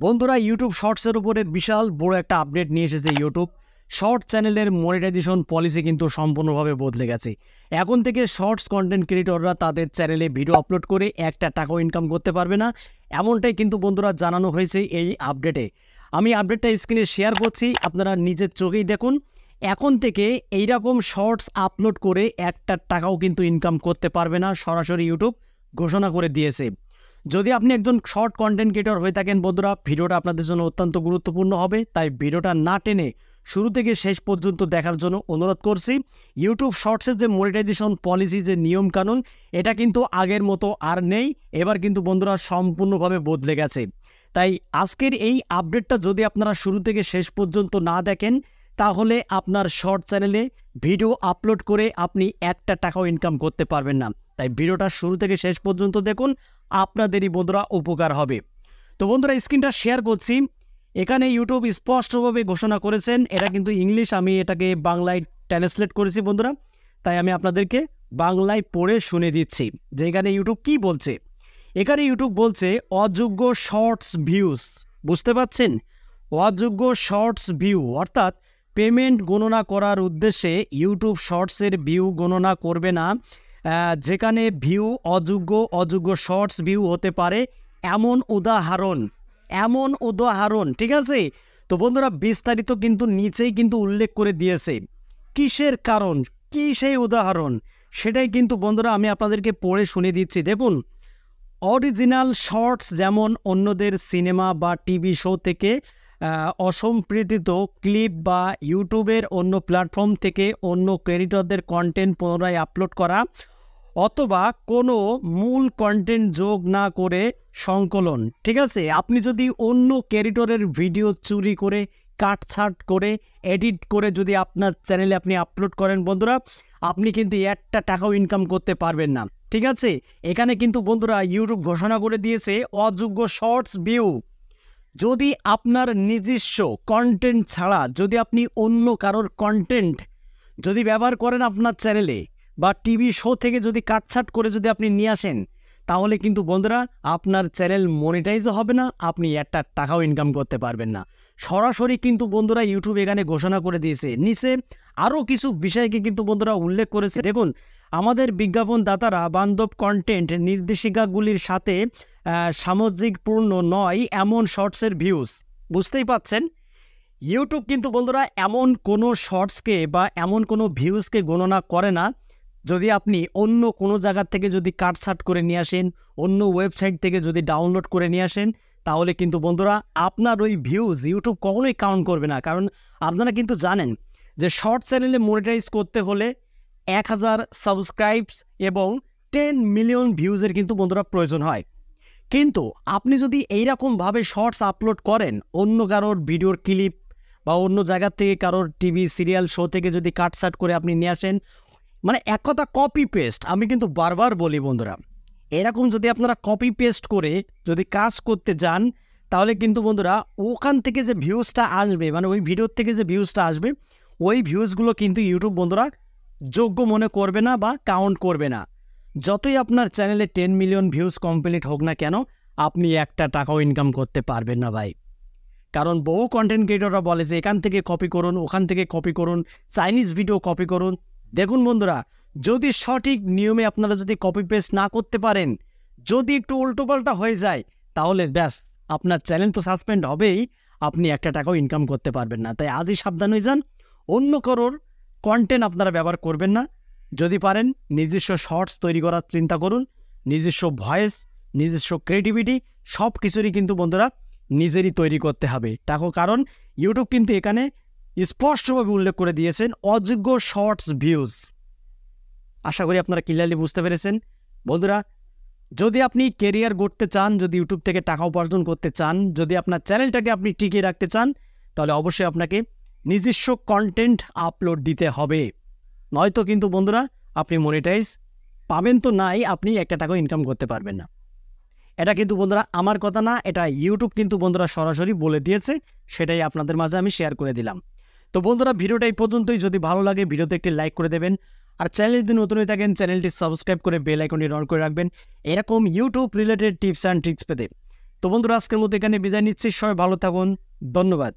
বন্ধুরা ইউটিউব শর্টসের উপরে বিশাল বড় একটা আপডেট নিয়ে এসেছে ইউটিউব। শর্ট চ্যানেলের মনিটাইজেশন পলিসি কিন্তু সম্পূর্ণভাবে বদলে গেছে। এখন থেকে শর্টস কন্টেন্ট ক্রিয়েটররা তাদের চ্যানেলে ভিডিও আপলোড করে একটা টাকাও ইনকাম করতে পারবে না, এমনটাই কিন্তু বন্ধুরা জানানো হয়েছে এই আপডেটে। আমি আপডেটটা স্ক্রিনে শেয়ার করছি, আপনারা নিজের চোখেই দেখুন। এখন থেকে এইরকম শর্টস আপলোড করে একটা টাকাও কিন্তু ইনকাম করতে পারবে না, সরাসরি ইউটিউব ঘোষণা করে দিয়েছে। যদি আপনি একজন শর্ট কন্টেন্ট ক্রিয়েটর হয়ে থাকেন বন্ধুরা, ভিডিওটা আপনাদের জন্য অত্যন্ত গুরুত্বপূর্ণ হবে, তাই ভিডিওটা না টেনে শুরু থেকে শেষ পর্যন্ত দেখার জন্য অনুরোধ করছি। ইউটিউব শর্টসের যে মনিটাইজেশন পলিসি, যে নিয়মকানুন, এটা কিন্তু আগের মতো আর নেই। এবার কিন্তু বন্ধুরা সম্পূর্ণভাবে বদলে গেছে। তাই আজকের এই আপডেটটা যদি আপনারা শুরু থেকে শেষ পর্যন্ত না দেখেন, তাহলে আপনার শর্ট চ্যানেলে ভিডিও আপলোড করে আপনি একটা টাকাও ইনকাম করতে পারবেন না। তাই ভিডিওটা শুরু থেকে শেষ পর্যন্ত দেখুন, আপনাদেরই বন্ধুরা উপকার হবে। তো বন্ধুরা স্ক্রিনটা শেয়ার করছি। এখানে ইউটিউব স্পষ্টভাবে ঘোষণা করেছেন, এটা কিন্তু ইংলিশ, আমি এটাকে বাংলায় ট্রান্সলেট করেছি বন্ধুরা, তাই আমি আপনাদেরকে বাংলায় পড়ে শুনে দিচ্ছি যে এখানে ইউটিউব কি বলছে। এখানে ইউটিউব বলছে অযোগ্য শর্টস ভিউজ, বুঝতে পাচ্ছেন? অযোগ্য শর্টস ভিউ অর্থাৎ পেমেন্ট গণনা করার উদ্দেশ্যে ইউটিউব শর্টসের ভিউ গণনা করবে না। যেখানে ভিউ অযোগ্য শর্টস ভিউ হতে পারে এমন উদাহরণ, ঠিক আছে? তো বন্ধুরা বিস্তারিত কিন্তু নিচেই কিন্তু উল্লেখ করে দিয়েছে কিসের কারণ, কি সেই উদাহরণ, সেটাই কিন্তু বন্ধুরা আমি আপনাদেরকে পড়ে শুনে দিচ্ছি। দেখুন, অরিজিনাল শর্টস যেমন অন্যদের সিনেমা বা টিভি শো থেকে অসম্প্রীতিত ক্লিপ বা ইউটিউবের অন্য প্ল্যাটফর্ম থেকে অন্য ক্রিয়েটরদের কন্টেন্ট পুনরায় আপলোড করা, অথবা কোনো মূল কন্টেন্ট যোগ না করে সংকলন, ঠিক আছে? আপনি যদি অন্য ক্রিয়েটরের ভিডিও চুরি করে, কাটছাট করে, এডিট করে যদি আপনার চ্যানেলে আপনি আপলোড করেন বন্ধুরা, আপনি কিন্তু একটা টাকাও ইনকাম করতে পারবেন না, ঠিক আছে? এখানে কিন্তু বন্ধুরা ইউটিউব ঘোষণা করে দিয়েছে অযোগ্য শর্টস ভিউ। যদি আপনার নিজস্ব কন্টেন্ট ছাড়া যদি আপনি অন্য কারোর কন্টেন্ট যদি ব্যবহার করেন আপনার চ্যানেলে, বা টিভি শো থেকে যদি কাটছাট করে যদি আপনি নিয়ে আসেন, তাহলে কিন্তু বন্ধুরা আপনার চ্যানেল মনিটাইজও হবে না, আপনি একটা টাকাও ইনকাম করতে পারবেন না। সরাসরি কিন্তু বন্ধুরা ইউটিউব এখানে ঘোষণা করে দিয়েছে। নিচে আরও কিছু বিষয়কে কিন্তু বন্ধুরা উল্লেখ করেছে। দেখুন, আমাদের বিজ্ঞাপন দাতারা বান্ধব কন্টেন্ট নির্দেশিকাগুলির সাথে সামঞ্জস্যপূর্ণ নয় এমন শর্টসের ভিউজ, বুঝতেই পাচ্ছেন? ইউটিউব কিন্তু বন্ধুরা এমন কোনো শর্টসকে বা এমন কোনো ভিউজকে গণনা করে না। যদি আপনি অন্য কোনো জায়গা থেকে যদি কাটছাট করে নিয়ে আসেন, অন্য ওয়েবসাইট থেকে যদি ডাউনলোড করে নিয়ে আসেন, তাহলে কিন্তু বন্ধুরা আপনার ওই ভিউজ ইউটিউব কখনোই কাউন্ট করবে না। কারণ আপনারা কিন্তু জানেন যে শর্ট চ্যানেলে মনিটাইজ করতে হলে 1000 সাবস্ক্রাইবস এবং 10 মিলিয়ন ভিউজের কিন্তু বন্ধুরা প্রয়োজন হয়। কিন্তু আপনি যদি এইরকমভাবে শর্টস আপলোড করেন, অন্য কারোর ভিডিওর ক্লিপ বা অন্য জায়গা থেকে কারোর টিভি সিরিয়াল শো থেকে যদি কাটছাট করে আপনি নিয়ে আসেন, মানে এক কথা কপি পেস্ট, আমি কিন্তু বারবার বলি বন্ধুরা, এরকম যদি আপনারা কপি পেস্ট করে যদি কাজ করতে যান, তাহলে কিন্তু বন্ধুরা ওখান থেকে যে ভিউজটা আসবে, মানে ওই ভিডিওর থেকে যে ভিউজটা আসবে, ওই ভিউজগুলো কিন্তু ইউটিউব বন্ধুরা যোগ্য মনে করবে না বা কাউন্ট করবে না। যতই আপনার চ্যানেলে 10 মিলিয়ন ভিউজ কমপ্লিট হোক না কেন, আপনি একটা টাকাও ইনকাম করতে পারবেন না ভাই। কারণ বহু কন্টেন্ট ক্রিয়েটররা বলে যে এখান থেকে কপি করুন, ওখান থেকে কপি করুন, চাইনিজ ভিডিও কপি করুন। দেখুন বন্ধুরা, যদি সঠিক নিয়মে আপনারা যদি কপি পেস্ট না করতে পারেন, যদি একটু উল্টোপাল্টা হয়ে যায়, তাহলে ব্যাস আপনার চ্যানেল তো সাসপেন্ড হবেই, আপনি একটা টাকাও ইনকাম করতে পারবেন না। তাই আজই সাবধান হয়ে যান, অন্য কারোর কন্টেন্ট আপনারা ব্যবহার করবেন না। যদি পারেন নিজস্ব শর্টস তৈরি করার চিন্তা করুন, নিজস্ব ভয়েস, নিজস্ব ক্রিয়েটিভিটি সব কিছুরই কিন্তু বন্ধুরা নিজেরই তৈরি করতে হবে টাকা। কারণ ইউটিউব কিন্তু এখানে স্পষ্টভাবে উল্লেখ করে দিয়েছেন অযোগ্য শর্টস ভিউজ। আশা করি আপনারা ক্লিয়ারলি বুঝতে পেরেছেন বন্ধুরা। যদি আপনি কেরিয়ার গড়তে চান, যদি ইউটিউব থেকে টাকা উপার্জন করতে চান, যদি আপনার চ্যানেলটাকে আপনি টিকিয়ে রাখতে চান, তাহলে অবশ্যই আপনাকে নিজস্ব কন্টেন্ট আপলোড দিতে হবে। নয়তো কিন্তু বন্ধুরা আপনি মনিটাইজ পাবেন তো নাই, আপনি একটা টাকা ইনকাম করতে পারবেন না। এটা কিন্তু বন্ধুরা আমার কথা না, এটা ইউটিউব কিন্তু বন্ধুরা সরাসরি বলে দিয়েছে, সেটাই আপনাদের মাঝে আমি শেয়ার করে দিলাম। তো বন্ধুরা ভিডিওটা এই পর্যন্তই। যদি ভালো লাগে ভিডিওতে একটি লাইক করে দেবেন, আর চ্যানেলে যদি নতুন হয়ে থাকেন চ্যানেলটি সাবস্ক্রাইব করে বেল আইকনটি অন করে রাখবেন এরকম YouTube related tips and tricks পেতে। তো বন্ধুরা আজকের মতো এখানে বিদায় নিচ্ছি, সবাই ভালো থাকুন, ধন্যবাদ।